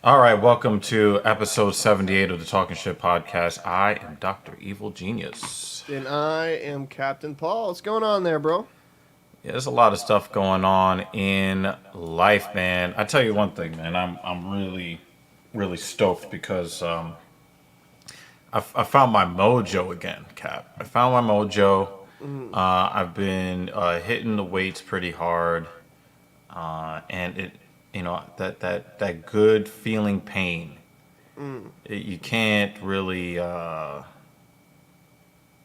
All right, welcome to episode 78 of the Talking Shit podcast. I am Dr. Evil Genius. And I am Captain Paul. What's going on there, bro? Yeah, there's a lot of stuff going on in life, man. I tell you one thing, man. I'm really stoked because I found my mojo again, Cap. I found my mojo. I've been hitting the weights pretty hard, and that good feeling pain. You can't really.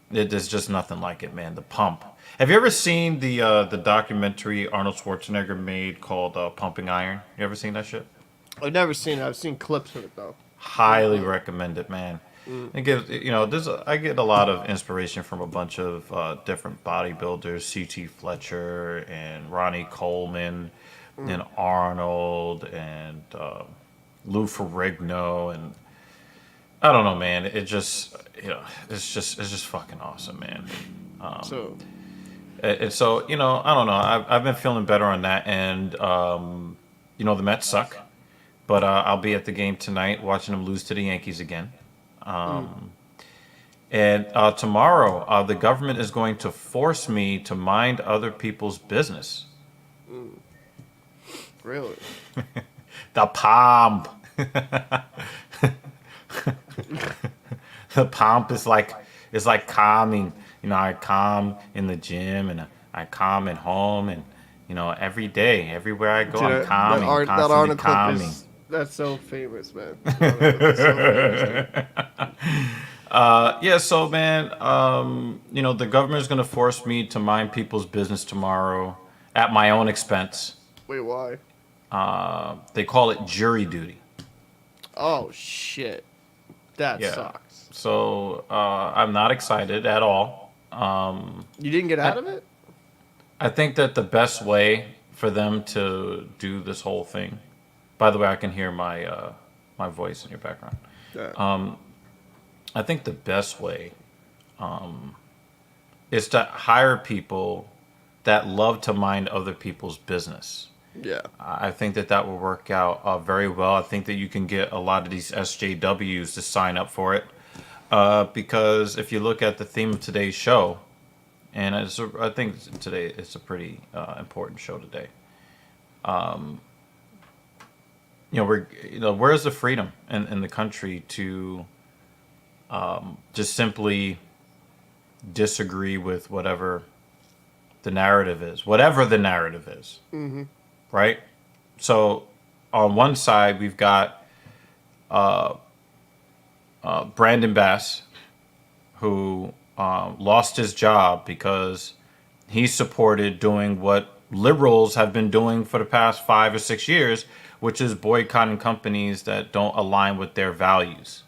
There's just nothing like it, man. The pump. Have you ever seen the documentary Arnold Schwarzenegger made called Pumping Iron? You ever seen that shit? I've never seen it. I've seen clips of it though. Highly recommend it, man. It gives I get a lot of inspiration from a bunch of different bodybuilders, C.T. Fletcher and Ronnie Coleman, and Arnold and Lou Ferrigno, and I don't know, man. It just it's just fucking awesome, man. So And so, I don't know. I've been feeling better on that, and the Mets suck, but I'll be at the game tonight watching them lose to the Yankees again. And tomorrow, the government is going to force me to mind other people's business. really, The pomp, the pomp is like calming. I calm in the gym, and I calm at home, and every day, everywhere I go, dude, I'm calming, that constantly Arnold clip calming. that's so famous, man. That Arnold clip is so famous, dude. Yeah, so man, the government is going to force me to mind people's business tomorrow at my own expense. Wait, why? They call it jury duty. Oh shit, that Yeah. sucks. So I'm not excited at all. You didn't get I, out of it? I think that the best way for them to do this whole thing. By the way, I can hear my voice in your background. Yeah. I think the best way is to hire people that love to mind other people's business. Yeah. I think that will work out very well. I think that you can get a lot of these SJWs to sign up for it because if you look at the theme of today's show, and I think today it's a pretty important show today. Where's the freedom in the country to just simply disagree with whatever the narrative is, right? So on one side, we've got Brandon Bass, who lost his job because he supported doing what liberals have been doing for the past 5 or 6 years, which is boycotting companies that don't align with their values.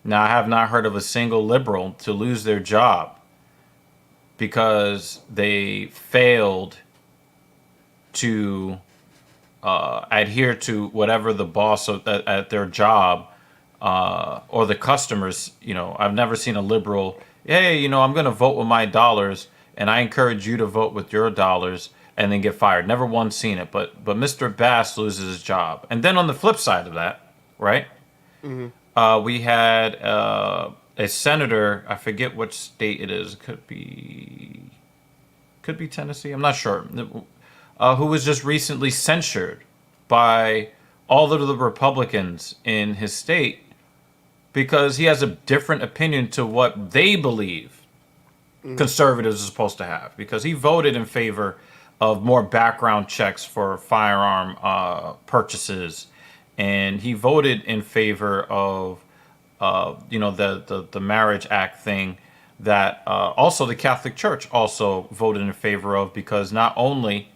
Now, I have not heard of a single liberal to lose their job because they failed to adhere to whatever the boss at their job or the customers. I've never seen a liberal, hey, I'm going to vote with my dollars, and I encourage you to vote with your dollars, and then get fired. Never once seen it. But Mr. Bass loses his job. And then on the flip side of that, right? We had a senator. I forget which state it is. Could be Tennessee. I'm not sure. Who was just recently censured by all of the Republicans in his state because he has a different opinion to what they believe conservatives are supposed to have. Because he voted in favor of more background checks for firearm purchases, and he voted in favor of the Marriage Act thing that also the Catholic Church also voted in favor of, because not only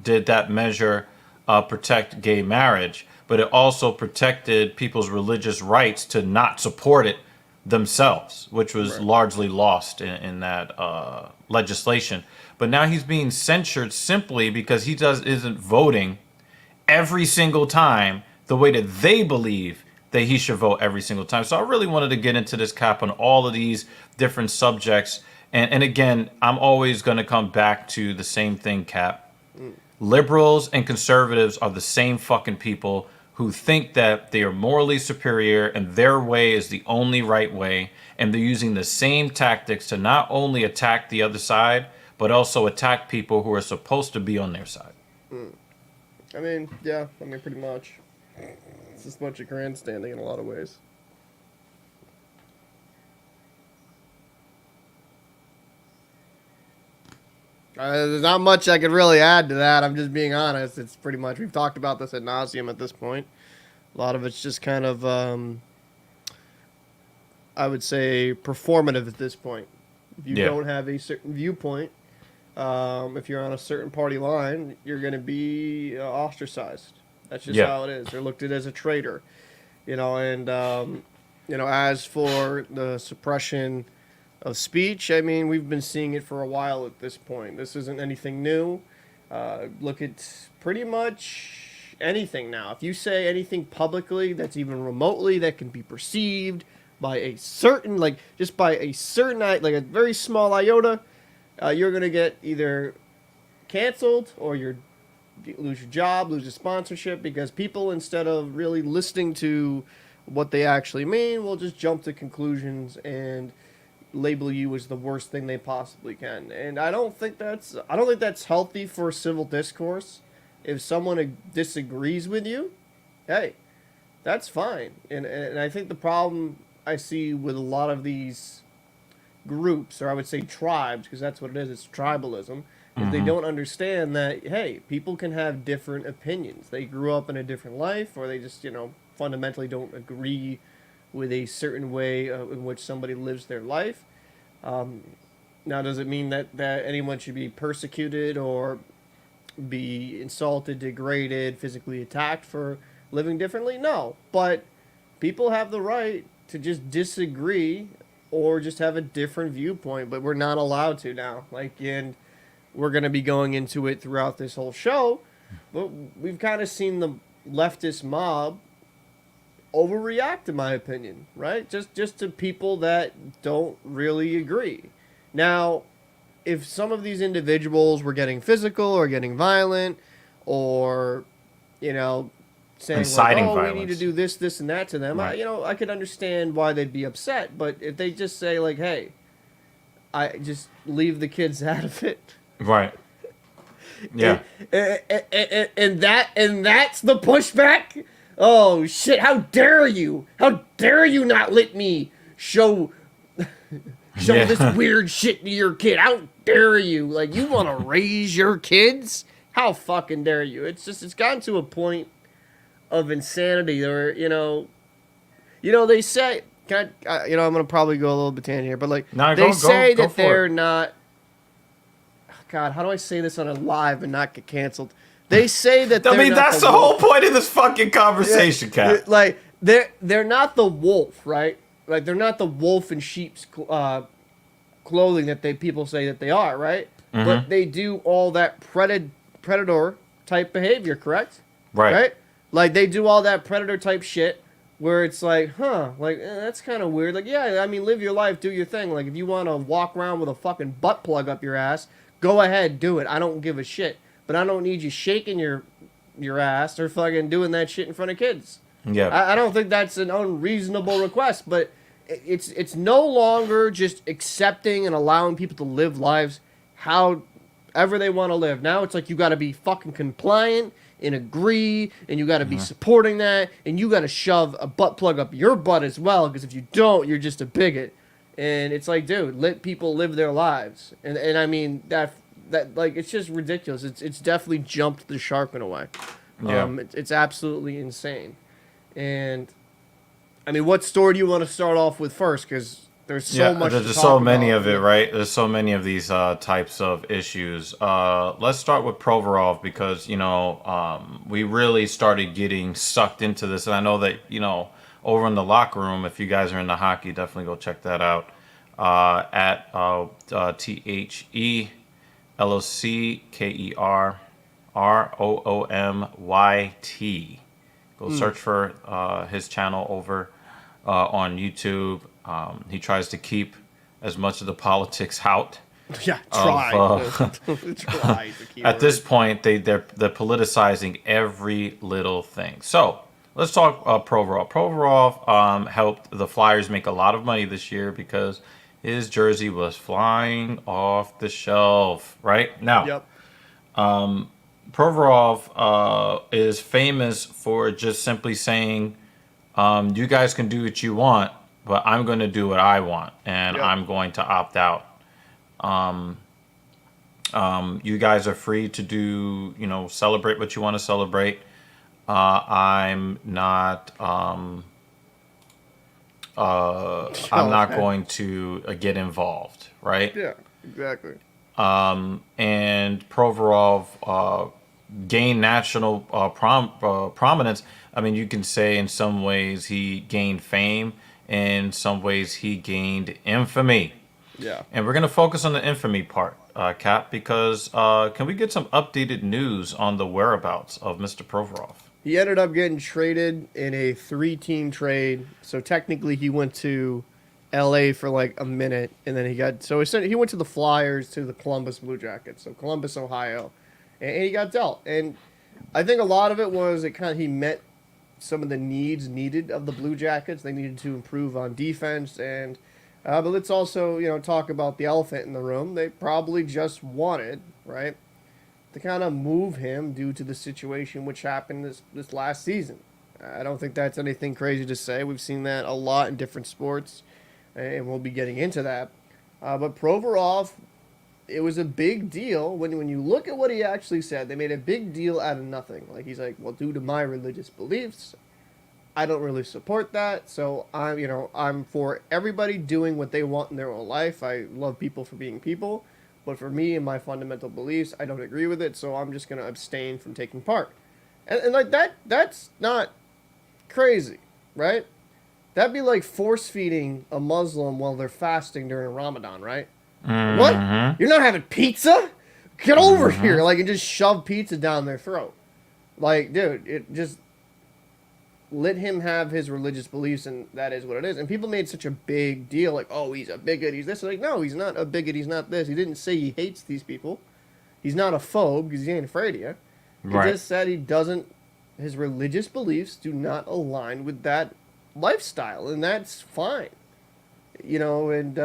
did that measure protect gay marriage, but it also protected people's religious rights to not support it themselves, which was largely lost in that legislation. But now he's being censured simply because he isn't voting every single time the way that they believe that he should vote every single time. So I really wanted to get into this, Cap, on all of these different subjects. And again, I'm always going to come back to the same thing, Cap. Liberals and conservatives are the same fucking people who think that they are morally superior and their way is the only right way, and they're using the same tactics to not only attack the other side, but also attack people who are supposed to be on their side. I mean, yeah, pretty much. It's just a bunch of grandstanding in a lot of ways. There's not much I could really add to that. I'm just being honest. It's pretty much, we've talked about this ad nauseum at this point. A lot of it's just kind of, I would say, performative at this point. If you don't have a certain viewpoint, if you're on a certain party line, you're going to be ostracized. That's just how it is. They're looked at as a traitor, and as for the suppression of speech, I mean, we've been seeing it for a while at this point. This isn't anything new. Look at pretty much anything now. If you say anything publicly that's even remotely that can be perceived by a certain, like a very small iota, you're going to get either canceled or you lose your job, lose your sponsorship, because people, instead of really listening to what they actually mean, will just jump to conclusions and label you as the worst thing they possibly can. And I don't think that's healthy for civil discourse. If someone disagrees with you, hey, that's fine. And I think the problem I see with a lot of these groups, or I would say tribes, because that's what it is, it's tribalism, is they don't understand that, hey, people can have different opinions. They grew up in a different life, or they just, fundamentally don't agree with a certain way in which somebody lives their life. Now, does it mean that anyone should be persecuted or be insulted, degraded, physically attacked for living differently? No. But people have the right to just disagree or just have a different viewpoint, but we're not allowed to now. And we're going to be going into it throughout this whole show, but we've kind of seen the leftist mob overreact, in my opinion, right? Just to people that don't really agree. Now, if some of these individuals were getting physical or getting violent, or saying inciting like, violence, we need to do this and that to them, right. I could understand why they'd be upset. But if they just say like, hey, I just leave the kids out of it, right? Yeah, and that's the pushback. Oh shit! How dare you? How dare you not let me show this weird shit to your kid? How dare you? Like, you want to raise your kids? How fucking dare you? It's gotten to a point of insanity where they say, I'm gonna probably go a little bit tangent here, but like they say that they're not. God, how do I say this on a live and not get canceled? They say that that's the whole point of this fucking conversation, Cap. Like, they're not the wolf, right? Like, they're not the wolf in sheep's clothing that people say that they are, right? Mm-hmm. But they do all that predator type behavior, correct? Right? Like, they do all that predator type shit where it's like, that's kind of weird. Like, yeah, I mean, live your life, do your thing. Like, if you want to walk around with a fucking butt plug up your ass, go ahead, do it. I don't give a shit. But I don't need you shaking your ass or fucking doing that shit in front of kids. Yeah. I don't think that's an unreasonable request, but it's no longer just accepting and allowing people to live lives however they want to live. Now it's like you got to be fucking compliant and agree, and you got to be supporting that, and you got to shove a butt plug up your butt as well, because if you don't, you're just a bigot. And it's like, dude, let people live their lives. And I mean, that like, it's just ridiculous. It's definitely jumped the shark in a way. Yeah. It's absolutely insane. And I mean, what story do you want to start off with first? Because there's so much. There's so many of it, right? There's so many of these types of issues. Let's start with Provorov, because we really started getting sucked into this, and I know that over in the locker room, if you guys are into hockey, definitely go check that out at TheLockRoomYT. Go search for his channel over on YouTube. He tries to keep as much of the politics out. Yeah, try. At this point, they're politicizing every little thing. So let's talk Provorov. Provorov helped the Flyers make a lot of money this year because his jersey was flying off the shelf. Right now, Yep. Provorov is famous for just simply saying, "You guys can do what you want, but I'm going to do what I want, and Yep. I'm going to opt out. You guys are free to do, celebrate what you want to celebrate. I'm not. I'm Oh, not man. going to get involved, right?" Yeah. Exactly. And Provorov gained national prominence. I mean, you can say in some ways he gained fame, in some ways he gained infamy. Yeah. And we're going to focus on the infamy part, Cap, because can we get some updated news on the whereabouts of Mr. Provorov? He ended up getting traded in a 3-team trade. So technically, he went to L.A. for like a minute, and then he went to the Flyers, to the Columbus Blue Jackets, so Columbus, Ohio, and he got dealt. And I think a lot of it was he met some of the needs needed of the Blue Jackets. They needed to improve on defense, and but let's also talk about the elephant in the room. They probably just wanted, right, to kind of move him due to the situation which happened this last season. I don't think that's anything crazy to say. We've seen that a lot in different sports, and we'll be getting into that. But Provorov, it was a big deal when you look at what he actually said. They made a big deal out of nothing. Like, he's like, well, due to my religious beliefs, I don't really support that. So I'm for everybody doing what they want in their own life. I love people for being people. But for me and my fundamental beliefs, I don't agree with it, so I'm just going to abstain from taking part. And like that's not crazy, right? That'd be like force feeding a Muslim while they're fasting during Ramadan, right? Mm-hmm. What? You're not having pizza? Get over here! Like, and just shove pizza down their throat. Like, dude, it just let him have his religious beliefs, and that is what it is. And people made such a big deal, like, oh, he's a bigot, he's this. Like, no, he's not a bigot, he's not this. He didn't say he hates these people. He's not a phobe because he ain't afraid of you. He just said his religious beliefs do not align with that lifestyle, and that's fine. And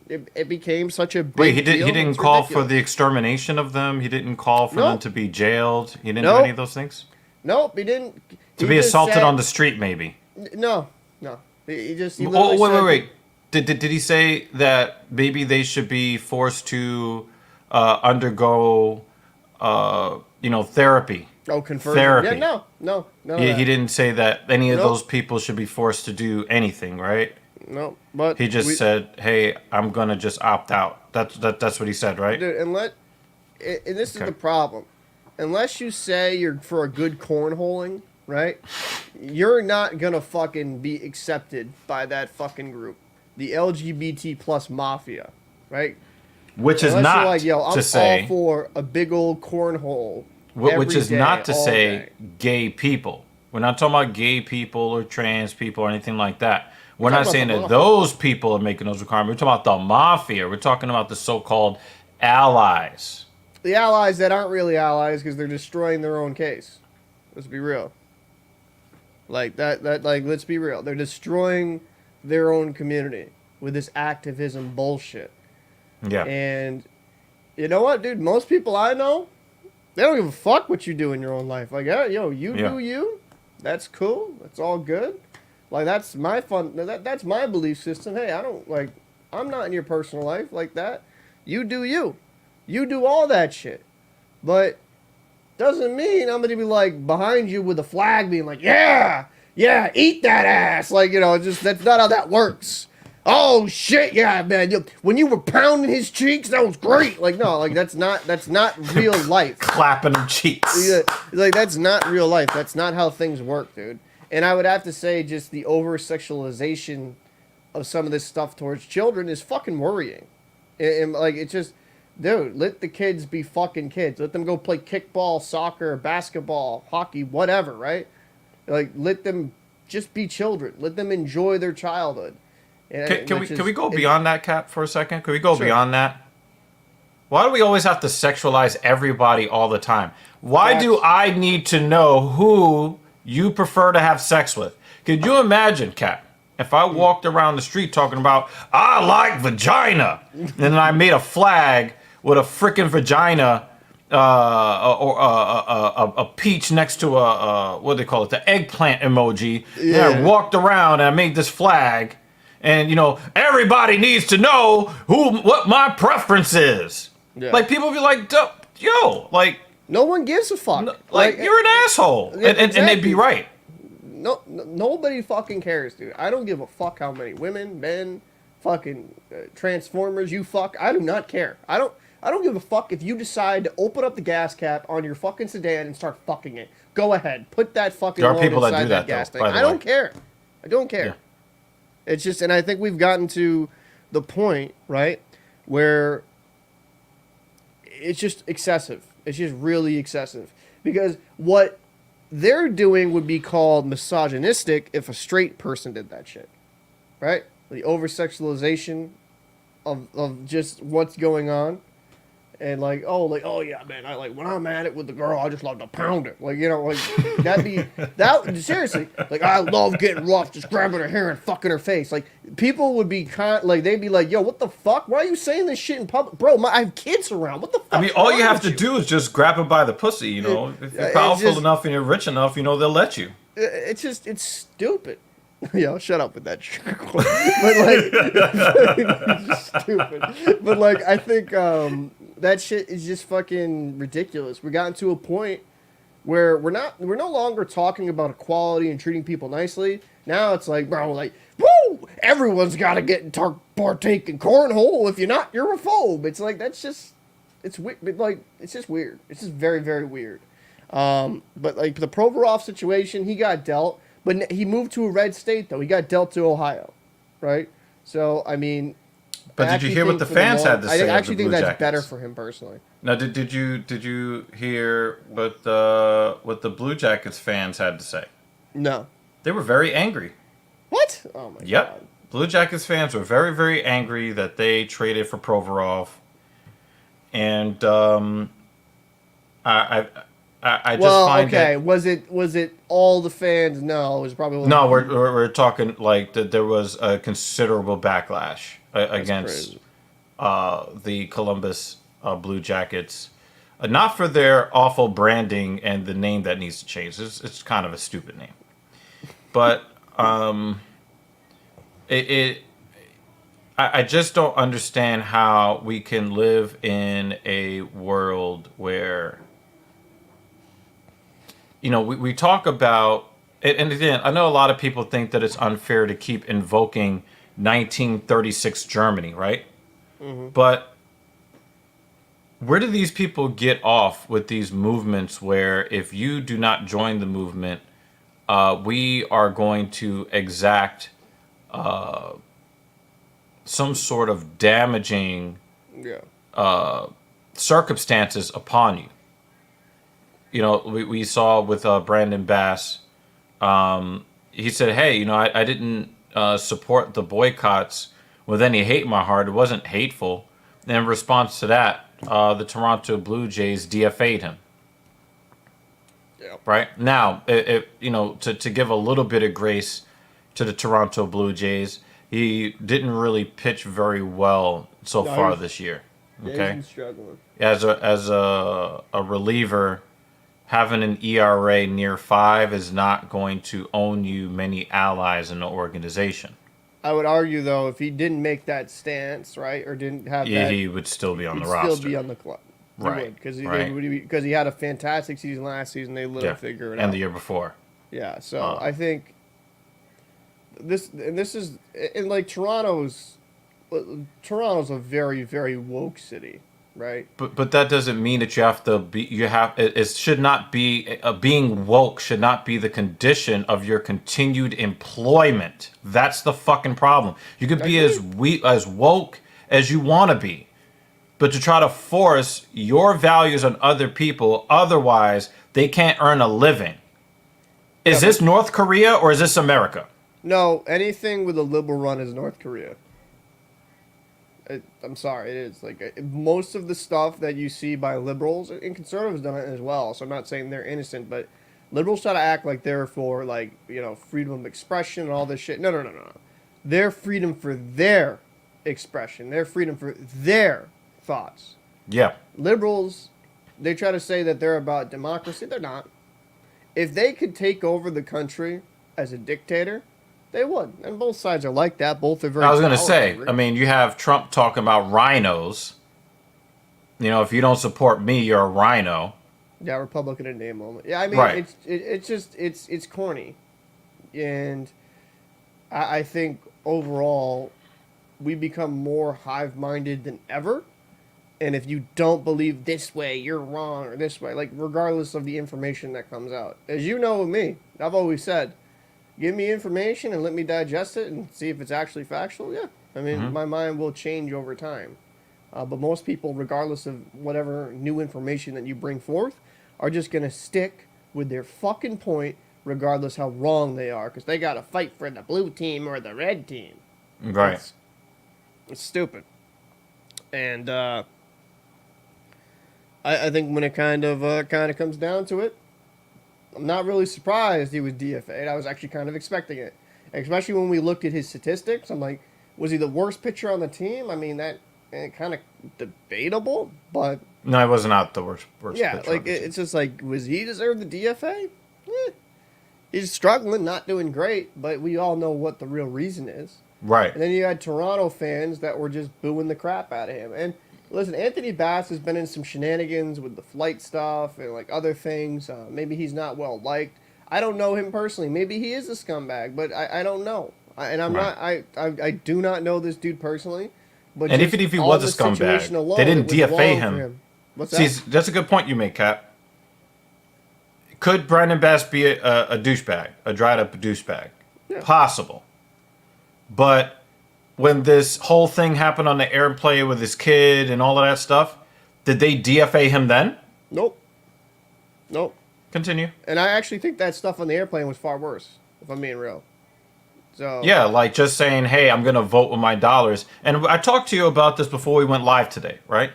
it became such a big Wait, he deal. didn't It's call ridiculous. for the extermination of them. He didn't call for them Nope. to be jailed. He didn't do Nope. any of those things. Nope, he didn't. To He be just assaulted said- on the street, maybe. No. He Oh, literally wait. said- Did he say that maybe they should be forced to undergo, therapy? Oh, conversion. Therapy. Yeah, no. He didn't say that any of Nope. those people should be forced to do anything, right? No, but He just said, "Hey, I'm gonna just opt out." That's what he said, right? dude, and this is Okay. the problem. Unless you say you're for a good cornholing, right? You're not gonna fucking be accepted by that fucking group, the LGBT plus mafia, right? Which is Unless not you're like, yo, I'm to say, all for a big old cornhole. which every is day, not to all say day. gay people. We're not talking about gay people or trans people or anything like that. We're talking not about saying the that mafia. those people are making those requirements. We're talking about the mafia. We're talking about the so-called allies. The allies that aren't really allies because they're destroying their own case. Let's be real. Like let's be real. They're destroying their own community with this activism bullshit. Yeah. And you know what, dude? Most people I know, they don't give a fuck what you do in your own life. Like, you do you. That's cool. That's all good. Like, that's my that's my belief system. Hey, I'm not in your personal life like that. You do you. You do all that shit. But doesn't mean I'm gonna be like behind you with a flag being like, yeah, eat that ass. Like, just that's not how that works. Oh shit, yeah, man. When you were pounding his cheeks, that was great. Like, no, like that's not real life. Clapping them cheeks. Yeah, like that's not real life. That's not how things work, dude. And I would have to say, just the over sexualization of some of this stuff towards children is fucking worrying. And like, it's just, dude, let the kids be fucking kids. Let them go play kickball, soccer, basketball, hockey, whatever, right? Like, let them just be children. Let them enjoy their childhood. And Can we go beyond that, Cap, for a second? Can we go Sure. beyond that? Why do we always have to sexualize everybody all the time? Why do I need to know who you prefer to have sex with. Could you imagine, Kat, if I walked around the street talking about, I like vagina, and then I made a flag with a freaking vagina or a peach next to what do they call it, the eggplant emoji. Yeah. And I walked around and I made this flag, and everybody needs to know what my preference is. Yeah. Like, people be like, yo, like, no one gives a fuck. Like you're an asshole, yeah, and they'd be right. No, nobody fucking cares, dude. I don't give a fuck how many women, men, fucking transformers you fuck. I do not care. I don't give a fuck if you decide to open up the gas cap on your fucking sedan and start fucking it. Go ahead, put that fucking. There are people that do that, gas though, tank. I don't care. I don't care. Yeah. It's just, and I think we've gotten to the point, right, where it's just excessive. It's just really excessive. Because what they're doing would be called misogynistic if a straight person did that shit. Right? The over-sexualization of just what's going on. And oh yeah, man, I like when I'm at it with the girl, I just love to pound it. Like, seriously, like, I love getting rough, just grabbing her hair and fucking her face. Like, people would be they'd be like, yo, what the fuck? Why are you saying this shit in public? Bro, I have kids around. What the fuck? I mean, all you have to do is just grab her by the pussy, If you're powerful enough and you're rich enough, they'll let you. It's stupid. Yo, shut up with that shit. But it's stupid. But I think that shit is just fucking ridiculous. We gotten to a point where we're no longer talking about equality and treating people nicely. Now it's like, bro, woo, everyone's got to partake in cornhole. If you're not, you're a phobe. It's like, it's weird. It's just weird. It's just very, very weird. But the Provorov situation, he got dealt. But he moved to a red state, though. He got dealt to Ohio, right? So, I mean... But did you hear what the fans had to say? I actually think that's better for him, personally. Now, did you hear what the Blue Jackets fans had to say? No. They were very angry. What? Oh, my God. Blue Jackets fans were very, very angry that they traded for Provorov. And I just find okay. Was it all the fans? No, it was probably... No, we're talking that there was a considerable backlash against the Columbus Blue Jackets, not for their awful branding and the name that needs to change. It's kind of a stupid name, but I just don't understand how we can live in a world where we talk about, and again, I know a lot of people think that it's unfair to keep invoking 1936 Germany, right? Mm-hmm. But where do these people get off with these movements where if you do not join the movement, we are going to exact some sort of damaging circumstances upon you? We saw with Brandon Bass. He said, hey, I didn't support the boycotts with any hate in my heart. It wasn't hateful. And in response to that, the Toronto Blue Jays DFA'd him. Yeah. Right? Now, to give a little bit of grace to the Toronto Blue Jays, he didn't really pitch very well so far this year. Okay? He's struggling. As a reliever, having an ERA near 5 is not going to own you many allies in the organization. I would argue, though, if he didn't make that stance, right, or didn't have that... he would still be on the roster. He'd still be on the club. Right. Because he had a fantastic season last season. They literally figure it out. And the year before. Yeah, so I think... This is... And, Toronto's a very, very woke city. Right. But that doesn't mean that you have to be. It should not be being woke. Should not be the condition of your continued employment. That's the fucking problem. You could be as woke as you want to be, but to try to force your values on other people, otherwise they can't earn a living. Is this North Korea or is this America? No, anything with a liberal run is North Korea. I'm sorry, it is. Most of the stuff that you see by liberals and conservatives done it as well, so I'm not saying they're innocent, but Liberals try to act like they're for freedom of expression and all this shit. No, no, no, no. Their freedom for their expression, their freedom for their thoughts. Yeah. Liberals, they try to say that they're about democracy. They're not. If they could take over the country as a dictator, they would. And both sides are like that. Both are very I was going to power say, hungry. I mean, you have Trump talking about rhinos. You know, if you don't support me, you're a rhino. Yeah, Republican in name moment. Yeah, I mean, Right. it's corny, and I think overall we become more hive-minded than ever. And if you don't believe this way, you're wrong, or this way, like regardless of the information that comes out. As you know with me, I've always said, give me information and let me digest it and see if it's actually factual. Yeah, I mean, my mind will change over time. But most people, regardless of whatever new information that you bring forth, are just going to stick with their fucking point, regardless how wrong they are, because they got to fight for the blue team or the red team. Right. It's stupid. And I think when it kind of comes down to it, I'm not really surprised he was DFA'd. I was actually kind of expecting it, especially when we looked at his statistics. I'm like, was he the worst pitcher on the team? I mean, that kind of debatable, but No, he was not the worst yeah, pitcher. like it's just like, was he deserve the DFA? He's struggling, not doing great, but we all know what the real reason is. Right. And then you had Toronto fans that were just booing the crap out of him. And listen, Anthony Bass has been in some shenanigans with the flight stuff and like other things. Maybe he's not well liked. I don't know him personally. Maybe he is a scumbag, but I don't know. I do not know this dude personally. But And even if he was a scumbag, they didn't DFA him. What's that? See, that's a good point you make, Cap. Could Brandon Bass be a douchebag, a dried up douchebag? Yeah. Possible. But when this whole thing happened on the airplane with his kid and all of that stuff, did they DFA him then? Nope. Continue. And I actually think that stuff on the airplane was far worse, if I'm being real. So Yeah, like just saying, hey, I'm going to vote with my dollars. And I talked to you about this before we went live today, right?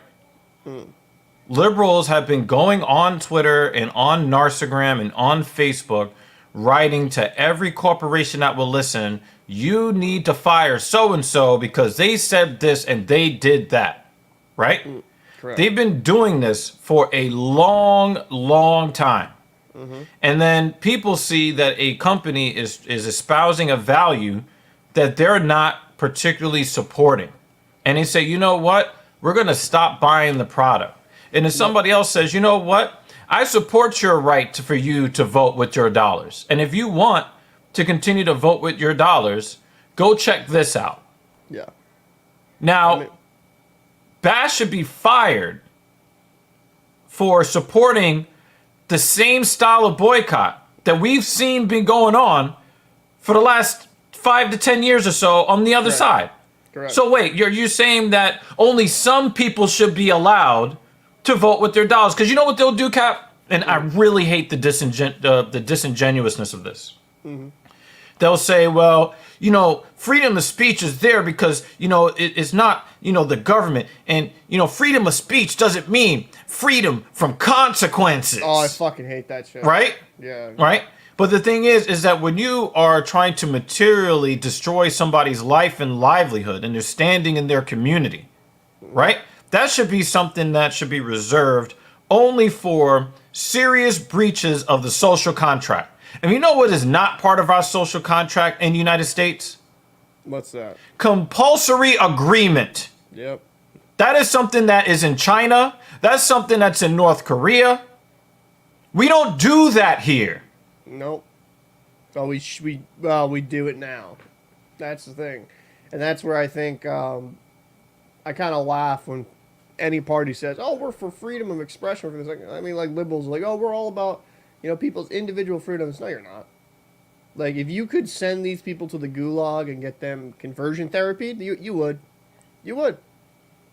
Liberals have been going on Twitter and on Narcigram and on Facebook, writing to every corporation that will listen, you need to fire so-and-so because they said this and they did that, right? correct. They've been doing this for a long, long time. And then people see that a company is espousing a value that they're not particularly supporting. And they say, you know what? We're going to stop buying the product. And if somebody else says, you know what? I support your right for you to vote with your dollars. And if you want to continue to vote with your dollars, go check this out. Yeah. Now, Bass should be fired for supporting the same style of boycott that we've seen been going on for the last 5 to 10 years or so on the other side. Correct. So wait, you're saying that only some people should be allowed to vote with their dollars? Because you know what they'll do, Cap? And I really hate the disingenuousness of this. They'll say, well, you know, freedom of speech is there because, you know, it's not, you know, the government. And, you know, freedom of speech doesn't mean freedom from consequences. Oh, I fucking hate that shit. Right? Yeah. Right? But the thing is that when you are trying to materially destroy somebody's life and livelihood and they're standing in their community, right? That should be something that should be reserved only for serious breaches of the social contract. And you know what is not part of our social contract in the United States? What's that? Compulsory agreement. Yep. That is something that is in China. That's something that's in North Korea. We don't do that here. Nope. Oh, we do it now. That's the thing, and that's where I think I kind of laugh when any party says, "Oh, we're for freedom of expression." It's like, I mean, like liberals, are like, "Oh, we're all about, you know, people's individual freedoms." No, you're not. Like, if you could send these people to the gulag and get them conversion therapy, you would.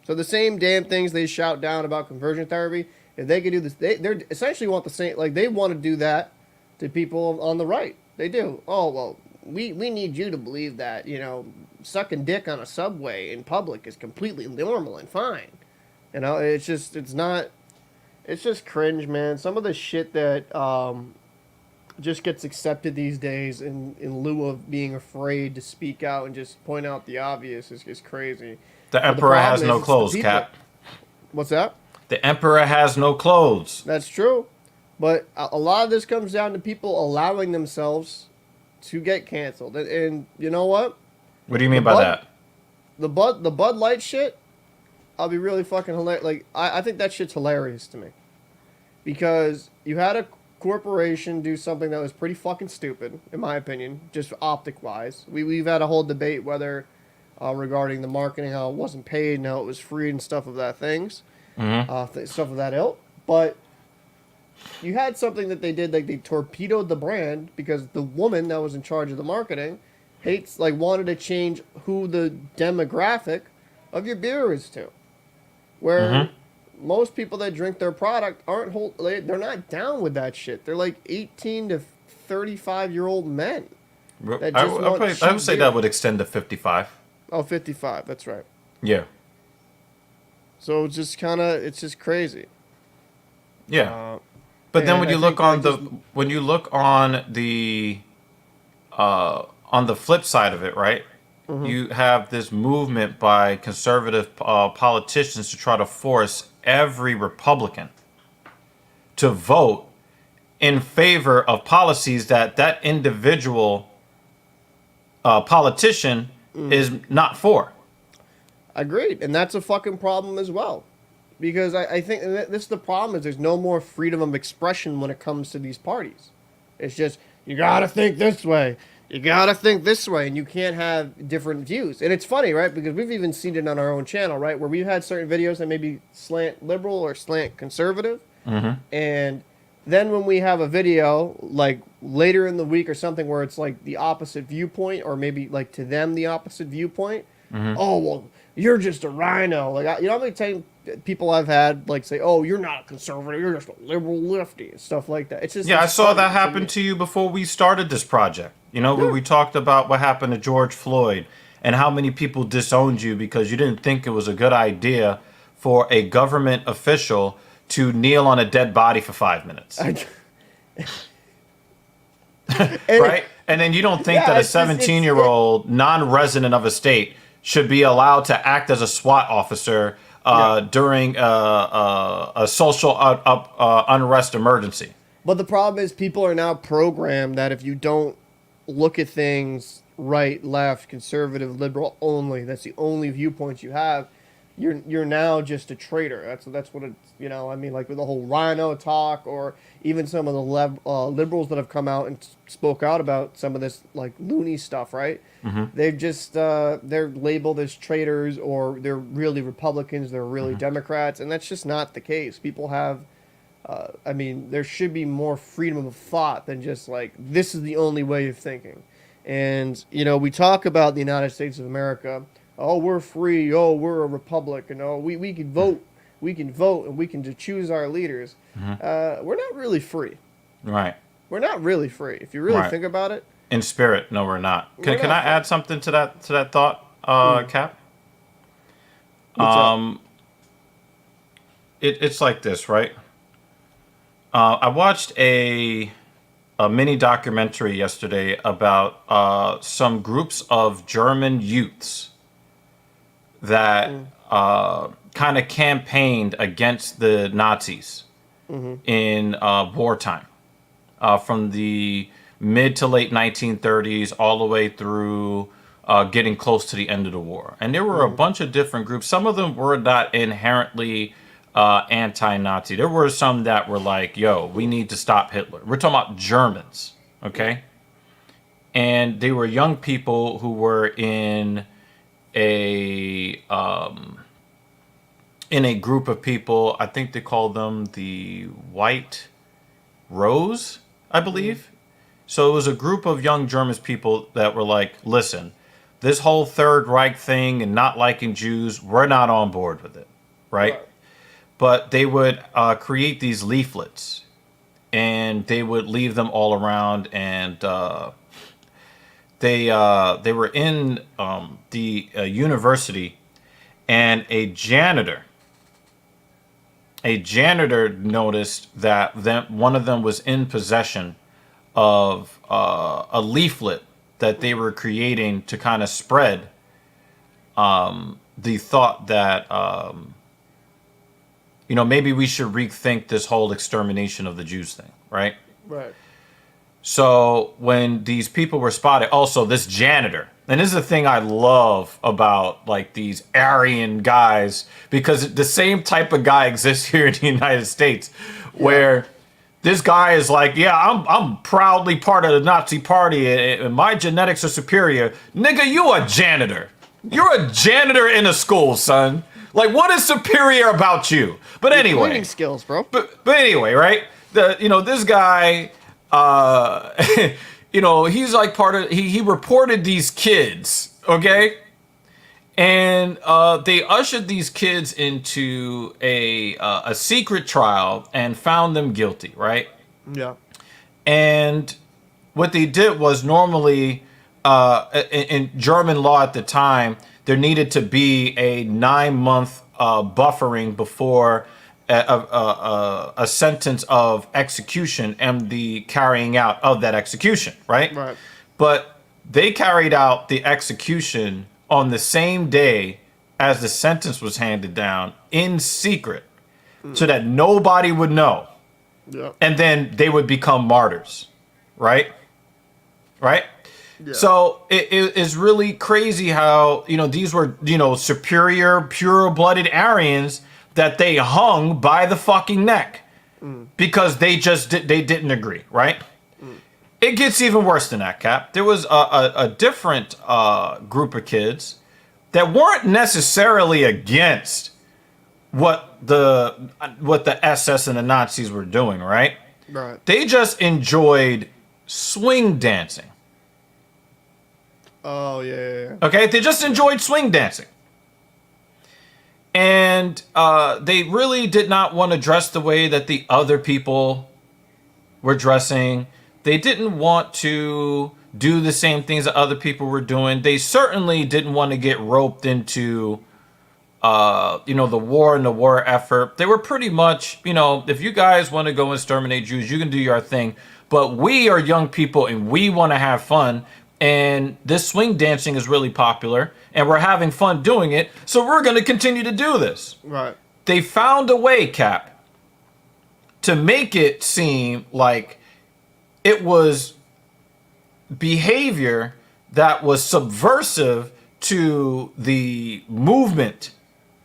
So the same damn things they shout down about conversion therapy, if they could do this, they essentially want the same. Like, they want to do that to people on the right. They do. Oh, well, we need you to believe that, you know, sucking dick on a subway in public is completely normal and fine. You know, it's just cringe, man. Some of the shit that just gets accepted these days in lieu of being afraid to speak out and just point out the obvious is crazy. The But the emperor has problem is, no it's the clothes, people. Cap. What's that? The emperor has no clothes. That's true. But a lot of this comes down to people allowing themselves to get canceled. And you know what? What do you mean by that? The Bud Light shit, I'll be really fucking hilarious. Like, I think that shit's hilarious to me. Because you had a corporation do something that was pretty fucking stupid, in my opinion, just optic-wise. We've had a whole debate whether, regarding the marketing, how it wasn't paid and how it was free and stuff of that things. Stuff of that ilk. But you had something that they did, like they torpedoed the brand because the woman that was in charge of the marketing wanted to change who the demographic of your beer is to. Where most people that drink their product they're not down with that shit. They're like 18 to 35-year-old men. I would say that would extend to 55. Oh, 55, that's right. Yeah. So it's just crazy. Yeah. But then when you look on the flip side of it, right? You have this movement by conservative politicians to try to force every Republican to vote in favor of policies that individual politician is not for. Agreed, and that's a fucking problem as well. Because I think this is the problem is there's no more freedom of expression when it comes to these parties. It's just, you gotta think this way. You gotta think this way, and you can't have different views. And it's funny, right? Because we've even seen it on our own channel, right? Where we've had certain videos that maybe slant liberal or slant conservative. And then when we have a video, like later in the week or something, where it's like the opposite viewpoint, or maybe like to them the opposite viewpoint. Oh, well, you're just a rhino. Like, you know how many times people I've had like say, "Oh, you're not a conservative, you're just a liberal lefty," and stuff like that. It's just I saw that happen to you before we started this project. You know, when we talked about what happened to George Floyd and how many people disowned you because you didn't think it was a good idea for a government official to kneel on a dead body for 5 minutes. Right? And then you don't think that a 17-year-old non-resident of a state should be allowed to act as a SWAT officer during a social unrest emergency. But the problem is people are now programmed that if you don't look at things right, left, conservative, liberal only, that's the only viewpoints you have, you're now just a traitor. That's what it's, you know, I mean, like with the whole rhino talk, or even some of the liberals that have come out and spoke out about some of this like loony stuff, right? They've just they're labeled as traitors, or they're really Republicans, they're really Democrats, and that's just not the case. People have I mean, there should be more freedom of thought than just like, this is the only way of thinking. And, you know, we talk about the United States of America. Oh, we're free. Oh, we're a republic. And oh, we can vote. We can vote, and we can choose our leaders. We're not really free. Right. We're not really free. If you really think about it. In spirit, no, we're not. Can I add something to that thought, Cap? It's like this, right? I watched a mini documentary yesterday about some groups of German youths that kind of campaigned against the Nazis in wartime, from the mid to late 1930s all the way through getting close to the end of the war. And there were a bunch of different groups. Some of them were not inherently anti-Nazi. There were some that were like, yo, we need to stop Hitler. We're talking about Germans, okay? And they were young people who were in a group of people. I think they called them the White Rose, I believe. So it was a group of young German people that were like, listen, this whole Third Reich thing and not liking Jews, we're not on board with it, right? But they would create these leaflets, and they would leave them all around, and they were in the university, and a janitor noticed that one of them was in possession of a leaflet that they were creating to kind of spread the thought that maybe we should rethink this whole extermination of the Jews thing, right? Right. So when these people were spotted, also this janitor, and this is the thing I love about like these Aryan guys, because the same type of guy exists here in the United States, where this guy is like, yeah, I'm proudly part of the Nazi party, and my genetics are superior. Nigga, you a janitor. You're a janitor in a school, son. Like, what is superior about you? But anyway, Cleaning skills, bro. But anyway, right? This guy, he's like part of. He reported these kids, okay, and they ushered these kids into a secret trial and found them guilty, right? Yeah. And what they did was normally in German law at the time, there needed to be a 9-month buffering before a sentence of execution and the carrying out of that execution, right? Right. But they carried out the execution on the same day as the sentence was handed down in secret so that nobody would know. Yeah. And then they would become martyrs, right? Right? Yeah. So it is really crazy how, these were, superior, pure-blooded Aryans that they hung by the fucking neck because they didn't agree, right? It gets even worse than that, Cap. There was a different group of kids that weren't necessarily against what the SS and the Nazis were doing, right? Right. They just enjoyed swing dancing. Oh, yeah. Okay, they just enjoyed swing dancing. And they really did not want to dress the way that the other people were dressing. They didn't want to do the same things that other people were doing. They certainly didn't want to get roped into, the war and the war effort. They were pretty much, if you guys want to go exterminate Jews, you can do your thing. But we are young people and we want to have fun. And this swing dancing is really popular and we're having fun doing it. So we're going to continue to do this. Right. They found a way, Cap, to make it seem like it was behavior that was subversive to the movement.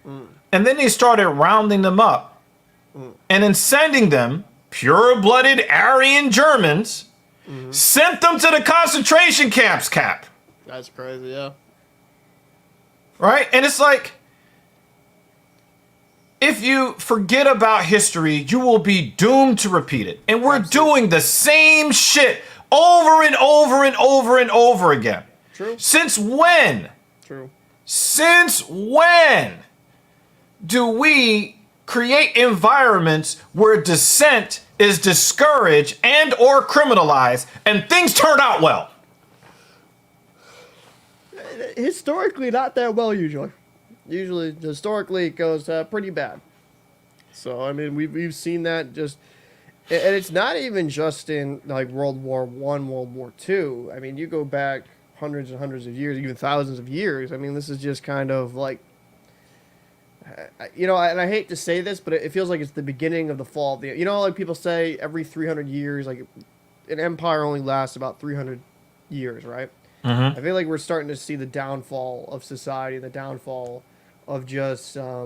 And then they started rounding them up and then sending them, pure-blooded Aryan Germans, sent them to the concentration camps, Cap. That's crazy, yeah. Right? And it's like, if you forget about history, you will be doomed to repeat it. And we're doing the same shit over and over and over and over again. True. Since when? True. Since when do we create environments where dissent is discouraged and or criminalized and things turn out well? Historically, not that well usually. Historically, it goes pretty bad. So, I mean, we've seen that just... And it's not even just in, like, World War I, World War II. I mean, you go back hundreds and hundreds of years, even thousands of years. I mean, this is just kind of like... and I hate to say this, but it feels like it's the beginning of the fall of the... like people say every 300 years, like, an empire only lasts about 300 years, right? I feel like we're starting to see the downfall of society, the downfall of just, I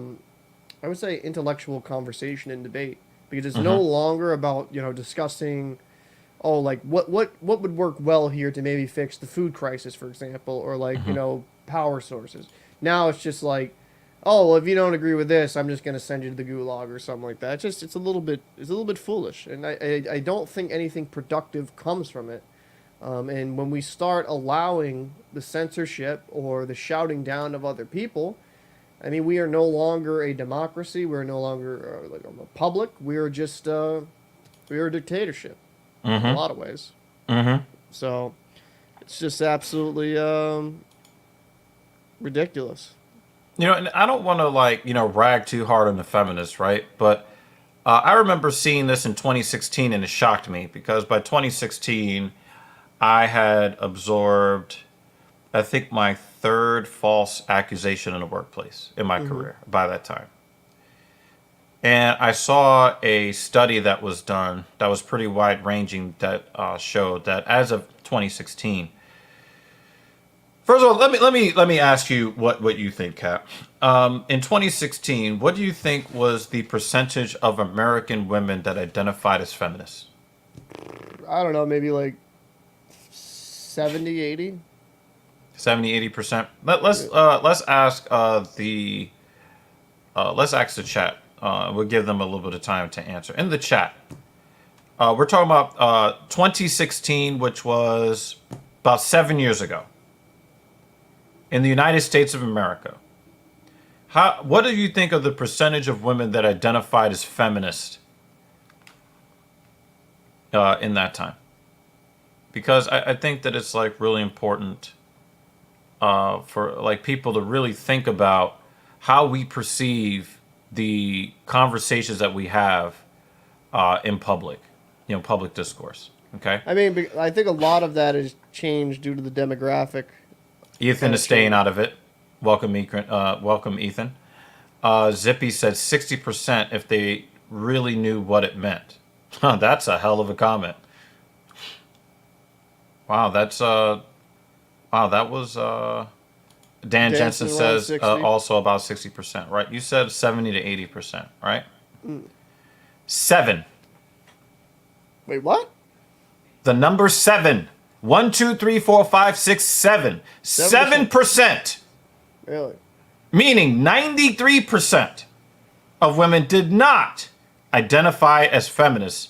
would say, intellectual conversation and debate. Because it's no longer about, discussing, what would work well here to maybe fix the food crisis, for example, or, power sources. Now it's just like, oh, well, if you don't agree with this, I'm just going to send you to the gulag or something like that. It's a little bit foolish. And I don't think anything productive comes from it. And when we start allowing the censorship or the shouting down of other people, I mean, we are no longer a democracy. We're no longer like a republic. We are just we are a dictatorship in a lot of ways. So it's just absolutely ridiculous. And I don't want to rag too hard on the feminists, right? But I remember seeing this in 2016, and it shocked me because by 2016, I had absorbed, I think, my third false accusation in the workplace in my career by that time. And I saw a study that was done that was pretty wide ranging that showed that as of 2016. First of all, let me ask you what you think, Cap. In 2016, what do you think was the percentage of American women that identified as feminists? I don't know, maybe like 70, 80. 70, 80%. Let's ask the chat. We'll give them a little bit of time to answer. In the chat, we're talking about 2016, which was about 7 years ago. In the United States of America, what do you think of the percentage of women that identified as feminist in that time? Because I think that it's like really important for like people to really think about how we perceive the conversations that we have in public, public discourse. Okay. I mean, I think a lot of that has changed due to the demographic. Ethan is staying out of it. Welcome, Ethan. Zippy said 60% if they really knew what it meant. That's a hell of a comment. Wow, that was Dan Jensen says also about 60%, right? You said 70 to 80%, right? 7. Wait, what? The number 7. 1, 2, 3, 4, 5, 6, 7. 7%. Really? Meaning 93% of women did not identify as feminists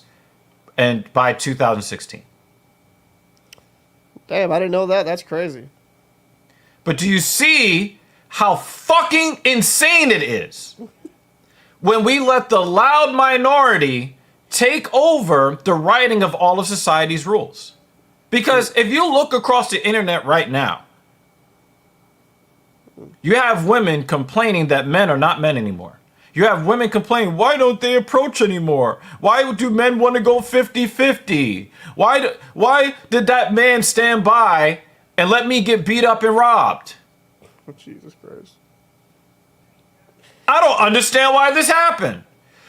and by 2016. Damn, I didn't know that. That's crazy. But do you see how fucking insane it is when we let the loud minority take over the writing of all of society's rules? Because if you look across the internet right now, you have women complaining that men are not men anymore. You have women complaining, why don't they approach anymore? Why do men want to go 50-50? Why did that man stand by and let me get beat up and robbed? Oh, Jesus Christ. I don't understand why this happened.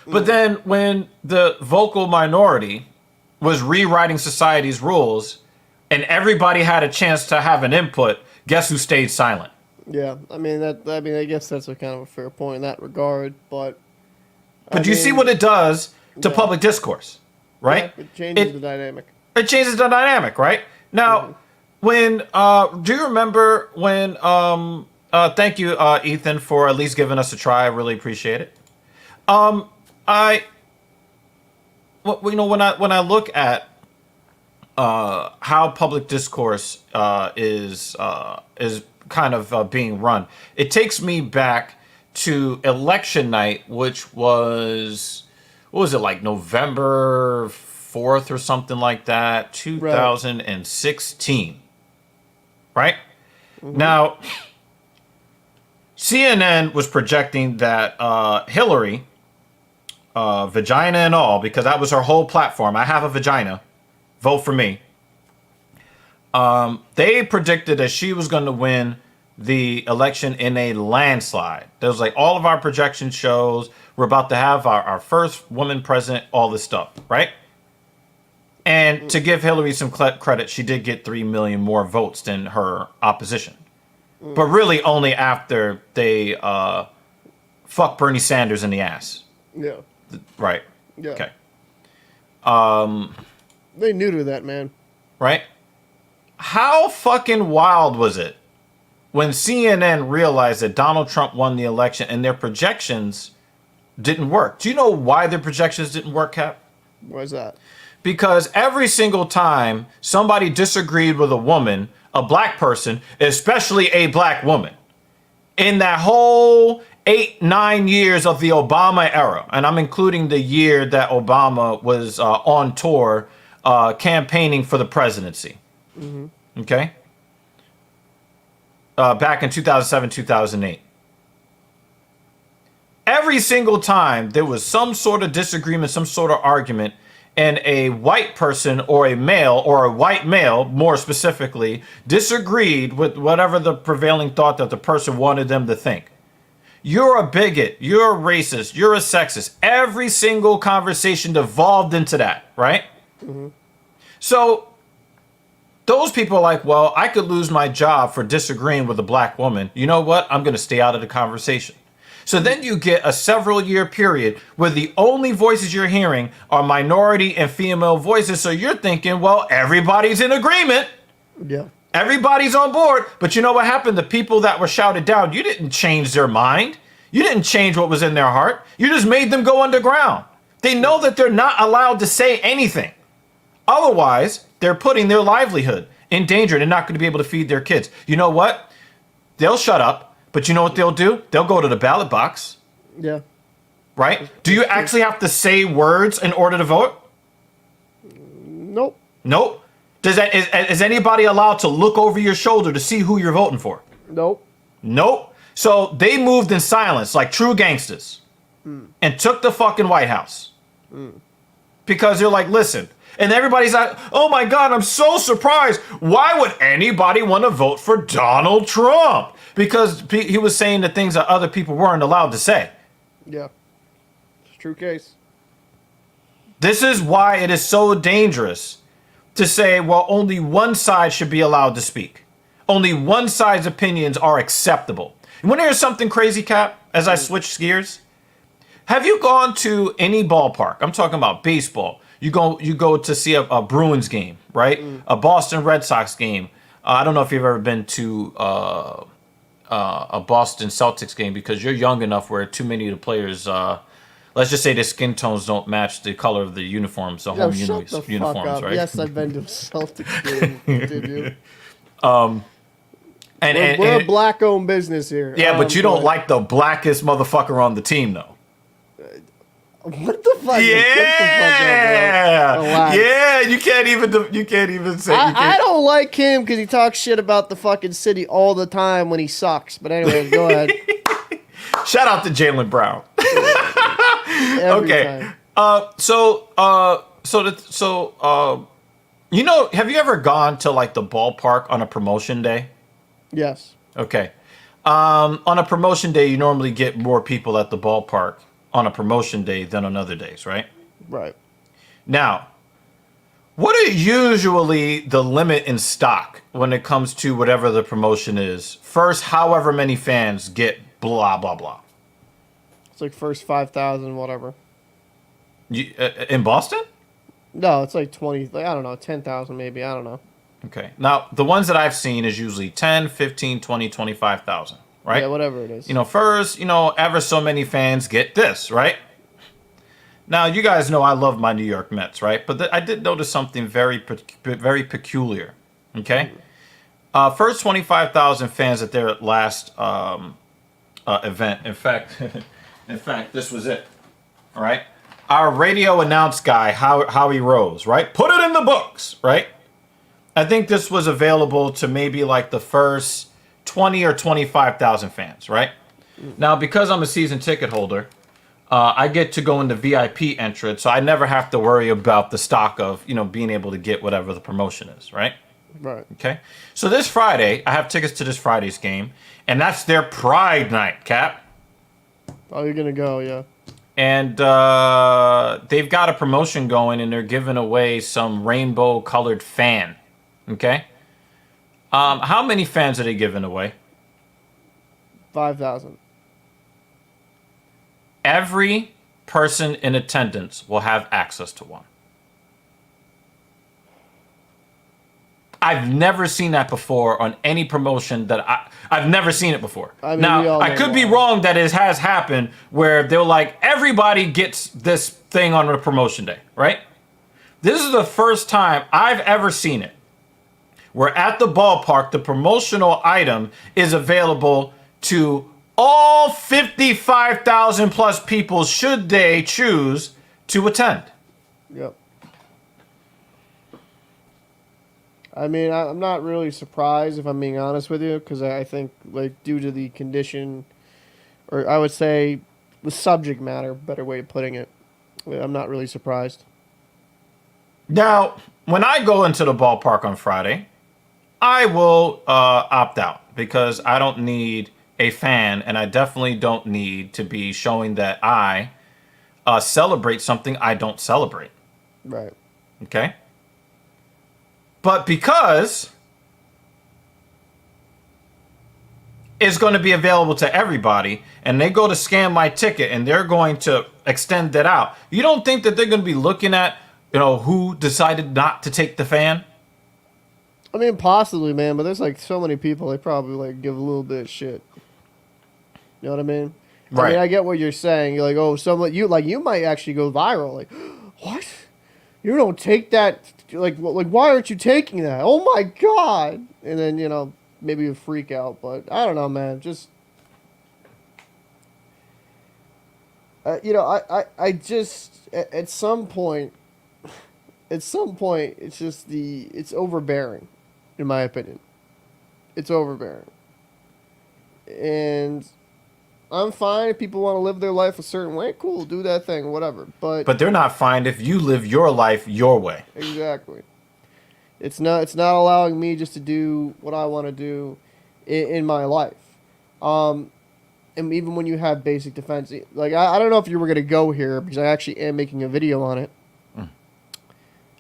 But then when the vocal minority was rewriting society's rules and everybody had a chance to have an input, guess who stayed silent? Yeah, I mean, I guess that's a kind of a fair point in that regard, but you see what it does to public discourse, right? Yeah, it changes the dynamic. It changes the dynamic, right? Now, when do you remember when thank you, Ethan, for at least giving us a try. I really appreciate it. When I look at how public discourse is kind of being run, it takes me back to election night, which was, what was it, like November 4th or something like that, 2016, right? Now, CNN was projecting that Hillary, vagina and all, because that was her whole platform, I have a vagina, vote for me. They predicted that she was going to win the election in a landslide. There was like all of our projection shows, we're about to have our first woman president, all this stuff, right? And to give Hillary some credit, she did get 3 million more votes than her opposition. But really only after they fuck Bernie Sanders in the ass. Yeah. Right. Yeah. Okay. They neutered that, man. Right? How fucking wild was it when CNN realized that Donald Trump won the election and their projections didn't work? Do you know why their projections didn't work, Cap? Why is that? Because every single time somebody disagreed with a woman, a black person, especially a black woman, in that whole 8-9 years of the Obama era, and I'm including the year that Obama was on tour campaigning for the presidency. Okay? Back in 2007, 2008. every single time there was some sort of disagreement, some sort of argument, and a white person or a male, or a white male more specifically, disagreed with whatever the prevailing thought that the person wanted them to think. You're a bigot, you're a racist, you're a sexist. Every single conversation devolved into that, right? Mm-hmm. So those people are like, well, I could lose my job for disagreeing with a black woman. You know what? I'm going to stay out of the conversation. So then you get a several-year period where the only voices you're hearing are minority and female voices. So you're thinking, well, everybody's in agreement. Yeah. Everybody's on board. But you know what happened? The people that were shouted down, you didn't change their mind. You didn't change what was in their heart. You just made them go underground. They know that they're not allowed to say anything. Otherwise, they're putting their livelihood in danger. They're not going to be able to feed their kids. You know what? They'll shut up. But you know what they'll do? They'll go to the ballot box. Yeah. Right? Do you actually have to say words in order to vote? Nope. Nope. Is anybody allowed to look over your shoulder to see who you're voting for? Nope. Nope. So they moved in silence like true gangsters and took the fucking White House. Because they're like, listen. And everybody's like, oh my God, I'm so surprised. Why would anybody want to vote for Donald Trump? Because he was saying the things that other people weren't allowed to say. Yeah. It's a true case. This is why it is so dangerous to say, well, only one side should be allowed to speak. Only one side's opinions are acceptable. You want to hear something crazy, Cap, as I switch gears? Have you gone to any ballpark? I'm talking about baseball. You go to see a Bruins game, right? A Boston Red Sox game. I don't know if you've ever been to a Boston Celtics game because you're young enough where too many of the players, let's just say their skin tones don't match the color of the uniforms, the home uniforms, right? Yes, I've been to a Celtics game. Did you? We're a black-owned business here. Yeah, but you don't like the blackest motherfucker on the team, though. What the fuck? Yeah, yeah. You can't even say. I don't like him because he talks shit about the fucking city all the time when he sucks. But anyways, go ahead. Shout out to Jaylen Brown. Okay. You know, have you ever gone to like the ballpark on a promotion day? Yes. Okay. On a promotion day, you normally get more people at the ballpark on a promotion day than on other days, right? Right. Now, what are usually the limit in stock when it comes to whatever the promotion is? First, however many fans get blah, blah, blah. It's like first 5,000, whatever. In Boston? No, it's like 20, like, I don't know, 10,000 maybe, I don't know. Okay. Now, the ones that I've seen is usually 10, 15, 20, 25,000. Right? Yeah, whatever it is. You know, first, ever so many fans get this, right? Now, you guys know I love my New York Mets, right? But I did notice something very peculiar, okay? First 25,000 fans at their last event. In fact, this was it, all right? Our radio announce guy, Howie Rose, right? Put it in the books, right? I think this was available to maybe like the first 20 or 25,000 fans, right? Now, because I'm a season ticket holder, I get to go into VIP entrance, so I never have to worry about the stock of, being able to get whatever the promotion is, right? Right. Okay. So this Friday, I have tickets to this Friday's game, and that's their Pride Night, Cap. Oh, you're gonna go, yeah. And they've got a promotion going, and they're giving away some rainbow-colored fan, okay? How many fans are they giving away? 5,000. Every person in attendance will have access to one. I've never seen that before on any promotion that I've never seen it before. I mean, now, I could be wrong that it has happened where they're like, everybody gets this thing on a promotion day, right? This is the first time I've ever seen it. Where at the ballpark, the promotional item is available to all 55,000 plus people should they choose to attend. Yep. I mean, I'm not really surprised if I'm being honest with you, because I think, like, due to the condition, or I would say the subject matter, better way of putting it. I'm not really surprised. Now, when I go into the ballpark on Friday, I will opt out because I don't need a fan, and I definitely don't need to be showing that I celebrate something I don't celebrate. Right. Okay? But because it's going to be available to everybody, and they go to scan my ticket and they're going to extend that out, you don't think that they're going to be looking at, who decided not to take the fan? I mean, possibly, man, but there's like so many people, they probably like give a little bit of shit. You know what I mean? Right. I mean, I get what you're saying. You're like, oh, you might actually go viral. Like, what? You don't take that? Like, why aren't you taking that? Oh my god! And then maybe a freak out, but I don't know, man. Just I just at some point, it's it's overbearing, in my opinion. It's overbearing, and I'm fine if people want to live their life a certain way. Cool, do that thing, whatever. But they're not fine if you live your life your way. Exactly. It's not allowing me just to do what I want to do in my life. And even when you have basic defense, like I don't know if you were gonna go here because I actually am making a video on it.